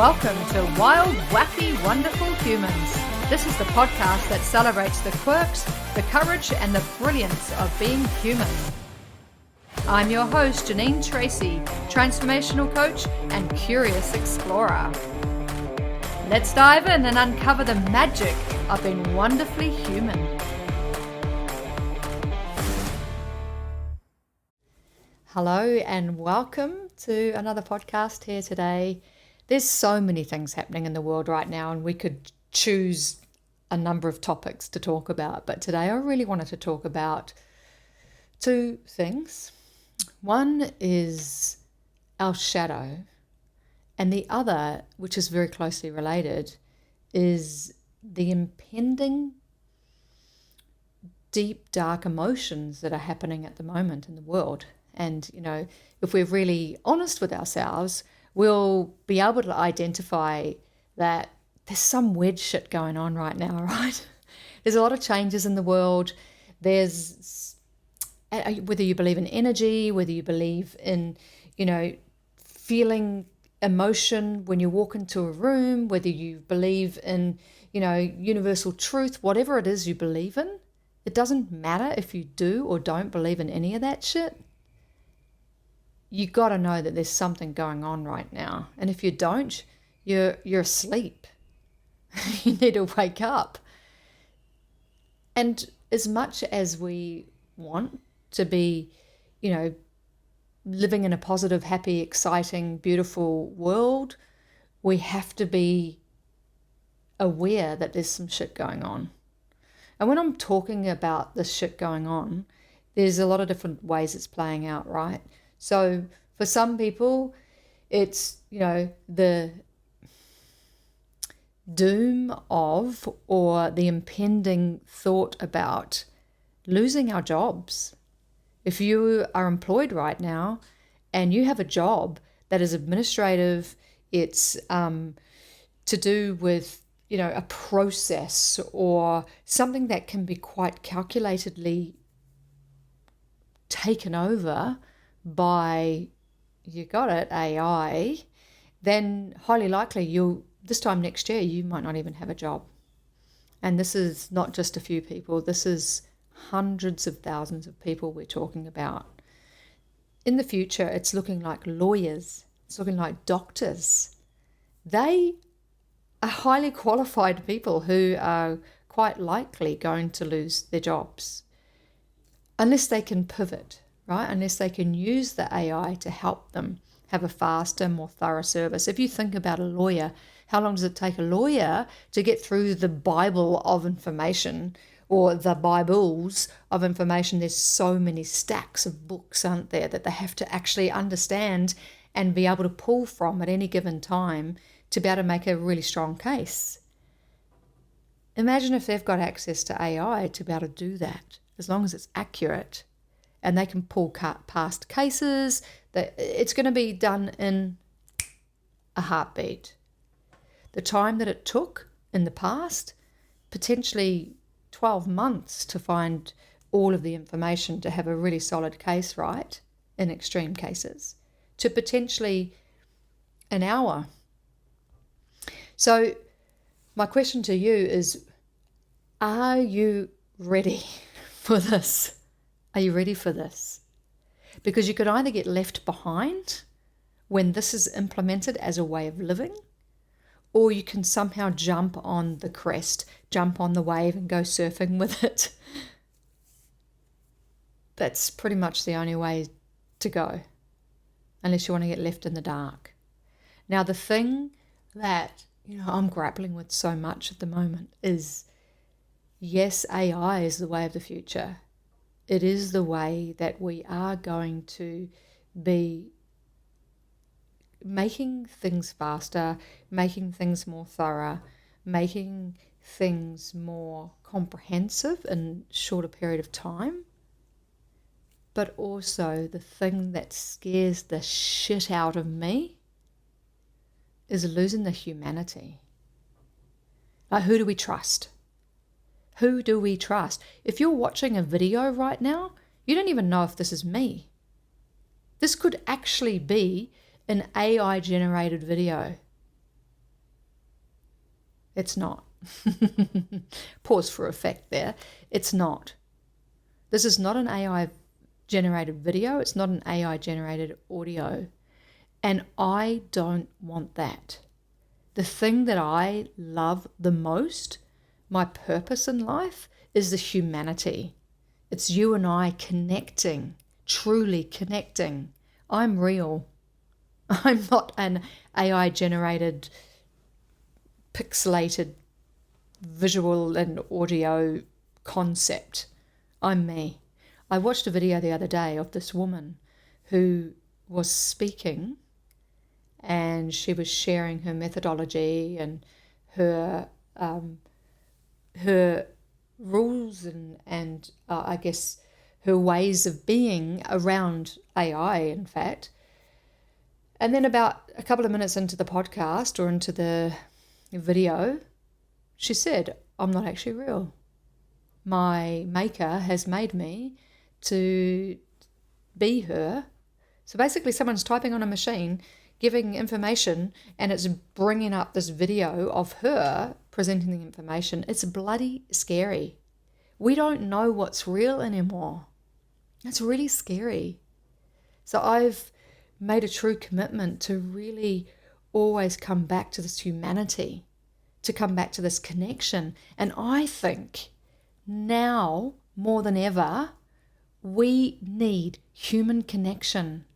Welcome to Wild, Wacky, Wonderful Humans. This is the podcast that celebrates the quirks, the courage, and the brilliance of being human. I'm your host, Jeanene Tracy, transformational coach and curious explorer. Let's dive in and uncover the magic of being wonderfully human. Hello and welcome to another podcast here today. There's so many things happening in the world right now, and we could choose a number of topics to talk about. But today I really wanted to talk about two things. One is our shadow, and the other, which is very closely related, is the impending deep, dark emotions that are happening at the moment in the world. And, you know, if we're really honest with ourselves, we'll be able to identify that there's some weird shit going on right now, right? There's a lot of changes in the world. There's, whether you believe in energy, whether you believe in, feeling emotion when you walk into a room, whether you believe in, universal truth, whatever it is you believe in, it doesn't matter if you do or don't believe in any of that shit. You got to know that there's something going on right now. And if you don't, you're asleep. You need to wake up. And as much as we want to be, living in a positive, happy, exciting, beautiful world, we have to be aware that there's some shit going on. And when I'm talking about this shit going on, there's a lot of different ways it's playing out, right? So for some people, it's, the doom of or the impending thought about losing our jobs. If you are employed right now and you have a job that is administrative, it's to do with, a process or something that can be quite calculatedly taken over by, you got it, AI, then highly likely this time next year you might not even have a job. And this is not just a few people, this is hundreds of thousands of people we're talking about. In the future, it's looking like lawyers, it's looking like doctors. They are highly qualified people who are quite likely going to lose their jobs unless they can pivot. Right? Unless they can use the AI to help them have a faster, more thorough service. If you think about a lawyer, how long does it take a lawyer to get through the Bible of information or the Bibles of information? There's so many stacks of books, aren't there, that they have to actually understand and be able to pull from at any given time to be able to make a really strong case. Imagine if they've got access to AI to be able to do that, as long as it's accurate. And they can pull past cases, that it's going to be done in a heartbeat. The time that it took in the past, potentially 12 months to find all of the information to have a really solid case right in extreme cases, to potentially an hour. So my question to you is, are you ready for this? Are you ready for this? Because you could either get left behind when this is implemented as a way of living, or you can somehow jump on the crest, jump on the wave and go surfing with it. That's pretty much the only way to go, unless you want to get left in the dark. Now, the thing that I'm grappling with so much at the moment is, yes, AI is the way of the future. It is the way that we are going to be making things faster, making things more thorough, making things more comprehensive in a shorter period of time. But also the thing that scares the shit out of me is losing the humanity. Like, who do we trust? Who do we trust? If you're watching a video right now, you don't even know if this is me. This could actually be an AI-generated video. It's not. Pause for effect there. It's not. This is not an AI generated video. It's not an AI generated audio. And I don't want that. The thing that I love the most, my purpose in life, is the humanity. It's you and I connecting, truly connecting. I'm real. I'm not an AI generated, pixelated visual and audio concept. I'm me. I watched a video the other day of this woman who was speaking, and she was sharing her methodology and her rules and I guess her ways of being around AI, in fact. And then about a couple of minutes into the podcast or into the video, she said, I'm not actually real. My maker has made me to be her. So basically someone's typing on a machine, giving information, and it's bringing up this video of her presenting the information. It's bloody scary. We don't know what's real anymore. It's really scary. So I've made a true commitment to really always come back to this humanity, to come back to this connection. And I think now more than ever, we need human connection.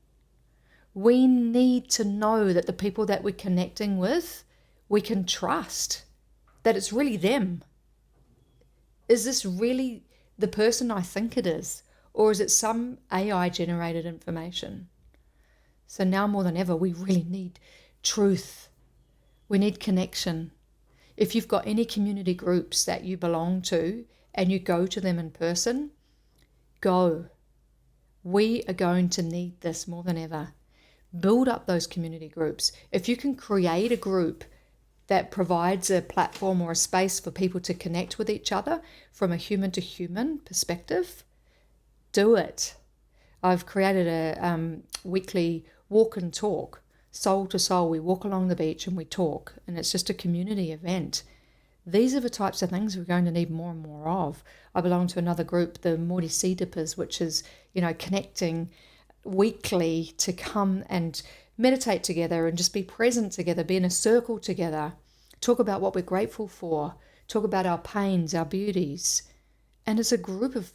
We need to know that the people that we're connecting with, we can trust, that it's really them. Is this really the person I think it is? Or is it some AI generated information? So now more than ever, we really need truth. We need connection. If you've got any community groups that you belong to and you go to them in person, go. We are going to need this more than ever. Build up those community groups. If you can create a group that provides a platform or a space for people to connect with each other from a human to human perspective, do it. I've created a weekly walk and talk, soul to soul. We walk along the beach and we talk, and it's just a community event. These are the types of things we're going to need more and more of. I belong to another group, the Māori Sea Dippers, which is, connecting weekly to come and meditate together and just be present together, be in a circle together, talk about what we're grateful for, talk about our pains, our beauties. And it's a group of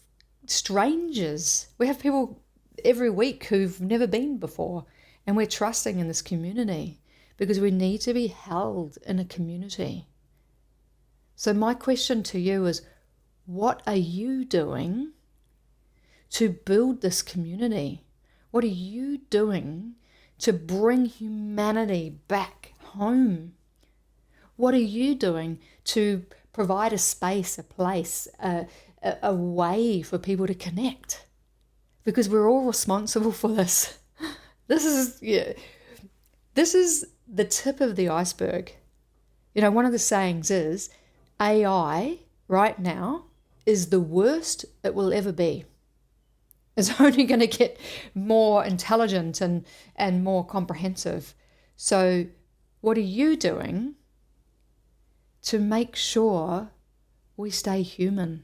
strangers. We have people every week who've never been before, and we're trusting in this community because we need to be held in a community. So my question to you is, what are you doing to build this community? What are you doing to bring humanity back home? What are you doing to provide a space, a place, a way for people to connect? Because we're all responsible for this. This is the tip of the iceberg. One of the sayings is, AI right now is the worst it will ever be. It's only going to get more intelligent and more comprehensive. So what are you doing to make sure we stay human?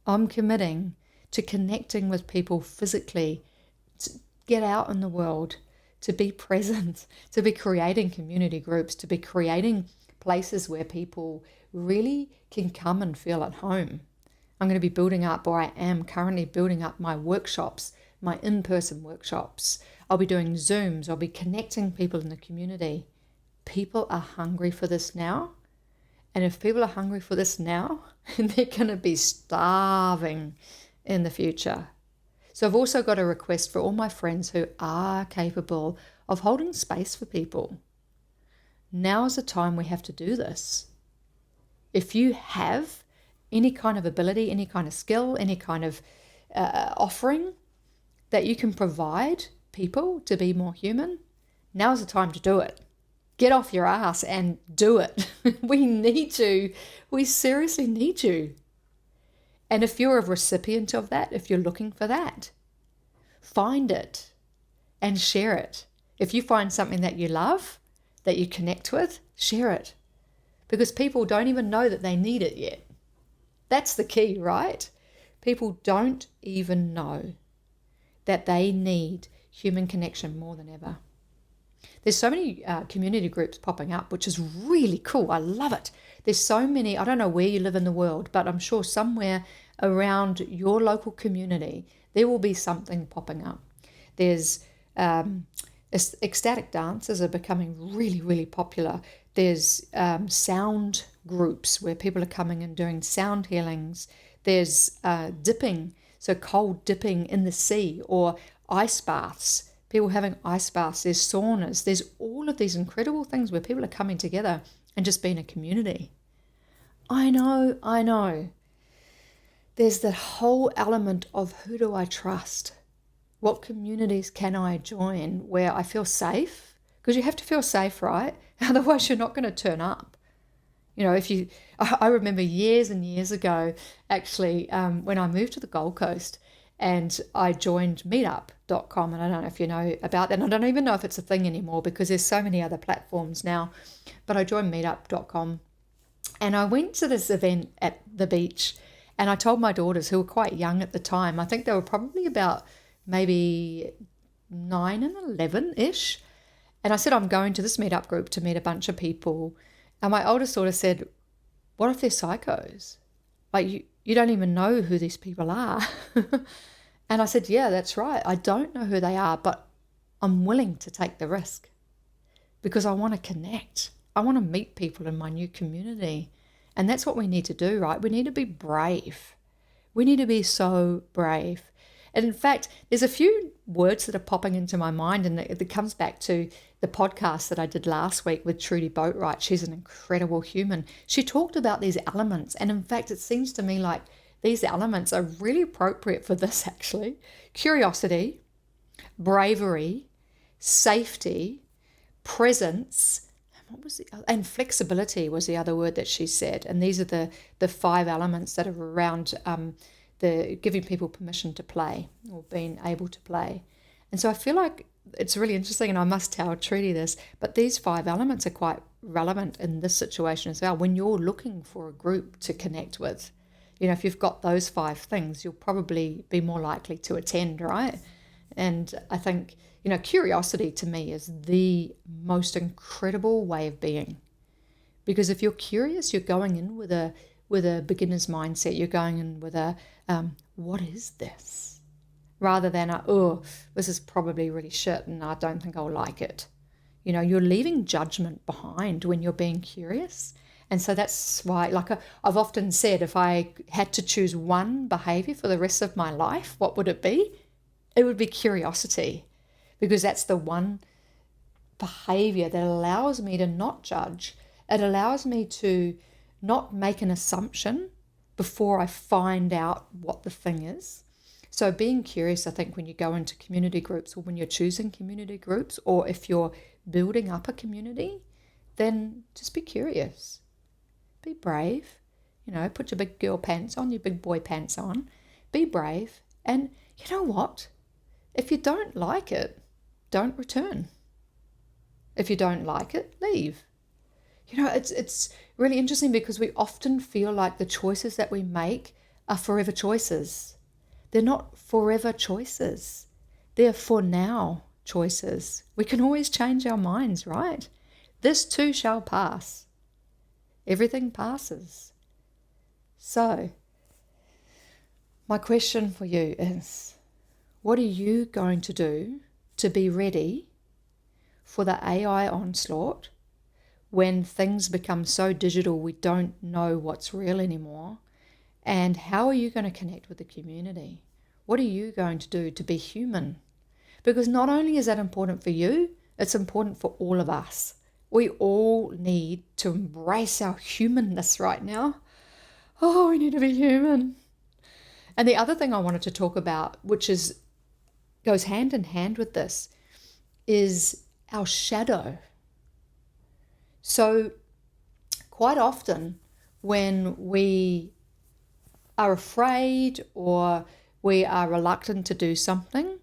I'm committing to connecting with people physically, to get out in the world, to be present, to be creating community groups, to be creating places where people really can come and feel at home. I'm going to be building up, or I am currently building up, my workshops, my in-person workshops. I'll be doing Zooms. I'll be connecting people in the community. People are hungry for this now. And if people are hungry for this now, they're going to be starving in the future. So I've also got a request for all my friends who are capable of holding space for people. Now is the time we have to do this. If you have any kind of ability, any kind of skill, any kind of offering that you can provide people to be more human, now's the time to do it. Get off your ass and do it. We need to. We seriously need you. And if you're a recipient of that, if you're looking for that, find it and share it. If you find something that you love, that you connect with, share it. because people don't even know that they need it yet. That's the key, right? People don't even know that they need human connection more than ever. There's so many community groups popping up, which is really cool. I love it. There's so many, I don't know where you live in the world, but I'm sure somewhere around your local community, there will be something popping up. There's ecstatic dances are becoming really, really popular. There's sound groups where people are coming and doing sound healings. There's dipping, so cold dipping in the sea, or ice baths. People having ice baths, there's saunas, there's all of these incredible things where people are coming together and just being a community. I know. There's that whole element of who do I trust? What communities can I join where I feel safe? Because you have to feel safe, right? Otherwise you're not going to turn up. I remember years and years ago, actually, when I moved to the Gold Coast, and I joined meetup.com, and I don't know if you know about that. And I don't even know if it's a thing anymore because there's so many other platforms now. But I joined meetup.com, and I went to this event at the beach, and I told my daughters, who were quite young at the time, I think they were probably about maybe 9 and 11-ish. And I said, I'm going to this meetup group to meet a bunch of people. And my oldest daughter said, what if they're psychos? Like, you don't even know who these people are. And I said, yeah, that's right. I don't know who they are, but I'm willing to take the risk because I want to connect. I want to meet people in my new community. And that's what we need to do, right? We need to be brave. We need to be so brave. And in fact, there's a few words that are popping into my mind, and it comes back to the podcast that I did last week with Trudy Boatwright. She's an incredible human. She talked about these elements, and in fact, it seems to me like these elements are really appropriate for this, actually. Curiosity, bravery, safety, presence, and flexibility was the other word that she said. And these are the 5 elements that are around the giving people permission to play, or being able to play. And so I feel like it's really interesting, and I must tell Trudy this, but these 5 elements are quite relevant in this situation as well. When you're looking for a group to connect with, if you've got those 5 things, you'll probably be more likely to attend, right? And I think, curiosity to me is the most incredible way of being. Because if you're curious, you're going in with a beginner's mindset. You're going in with a, what is this? Rather than this is probably really shit and I don't think I'll like it. You're leaving judgment behind when you're being curious. And so that's why, I've often said, if I had to choose one behavior for the rest of my life, what would it be? It would be curiosity, because that's the one behavior that allows me to not judge. It allows me to not make an assumption before I find out what the thing is. So being curious, I think, when you go into community groups, or when you're choosing community groups, or if you're building up a community, then just be curious. Be brave. Put your big girl pants on, your big boy pants on. Be brave. And you know what? If you don't like it, don't return. If you don't like it, leave. It's really interesting because we often feel like the choices that we make are forever choices. They're not forever choices. They're for now choices. We can always change our minds, right? This too shall pass. Everything passes. So, my question for you is, what are you going to do to be ready for the AI onslaught when things become so digital we don't know what's real anymore? And how are you going to connect with the community? What are you going to do to be human? Because not only is that important for you, it's important for all of us. We all need to embrace our humanness right now. Oh, we need to be human. And the other thing I wanted to talk about, which goes hand in hand with this, is our shadow. So quite often when we are afraid or we are reluctant to do something,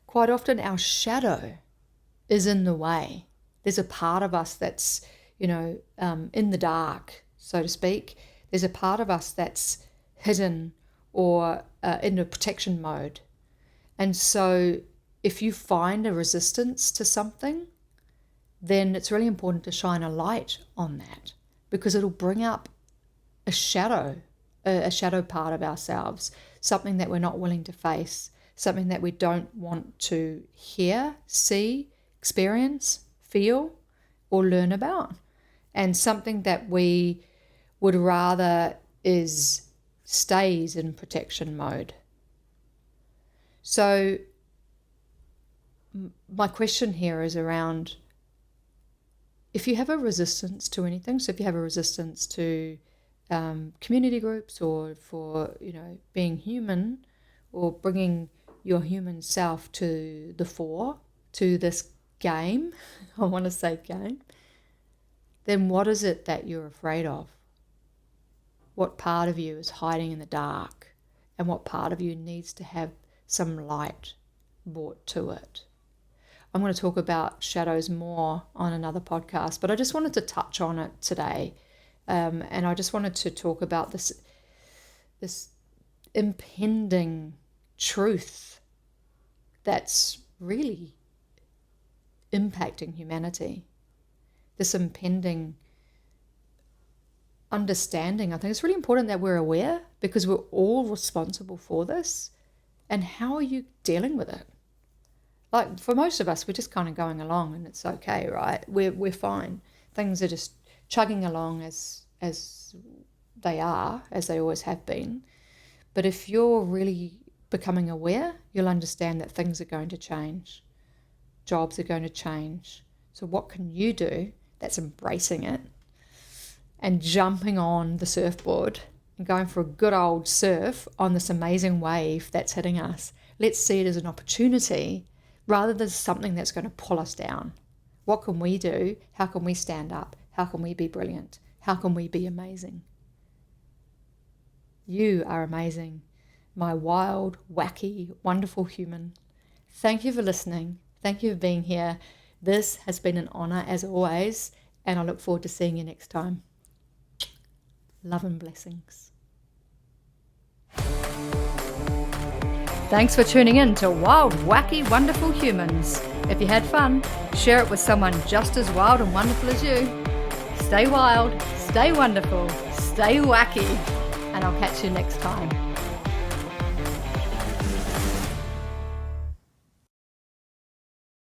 quite often our shadow is in the way. There's a part of us that's, in the dark, so to speak. There's a part of us that's hidden or in a protection mode. And so if you find a resistance to something, then it's really important to shine a light on that, because it'll bring up a shadow part of ourselves, something that we're not willing to face, something that we don't want to hear, see, experience, feel, or learn about, and something that we would rather stays in protection mode. So my question here is around, if you have a resistance to anything, so if you have a resistance to community groups, or for being human, or bringing your human self to the fore, to this game, I want to say game, then what is it that you're afraid of? What part of you is hiding in the dark, and what part of you needs to have some light brought to it? I'm going to talk about shadows more on another podcast, but I just wanted to touch on it today. And I just wanted to talk about this impending truth that's really impacting humanity. This impending understanding. I think it's really important that we're aware, because we're all responsible for this. And how are you dealing with it? Like, for most of us, we're just kind of going along, and it's okay, right? We're fine. Things are just chugging along as they are, as they always have been. But if you're really becoming aware, you'll understand that things are going to change. Jobs are going to change. So what can you do that's embracing it and jumping on the surfboard and going for a good old surf on this amazing wave that's hitting us? Let's see it as an opportunity rather than something that's going to pull us down. What can we do? How can we stand up? How can we be brilliant? How can we be amazing? You are amazing, my wild, wacky, wonderful human. Thank you for listening. Thank you for being here. This has been an honor as always, and I look forward to seeing you next time. Love and blessings. Thanks for tuning in to Wild, Wacky, Wonderful Humans. If you had fun, share it with someone just as wild and wonderful as you. Stay wild, stay wonderful, stay wacky, and I'll catch you next time.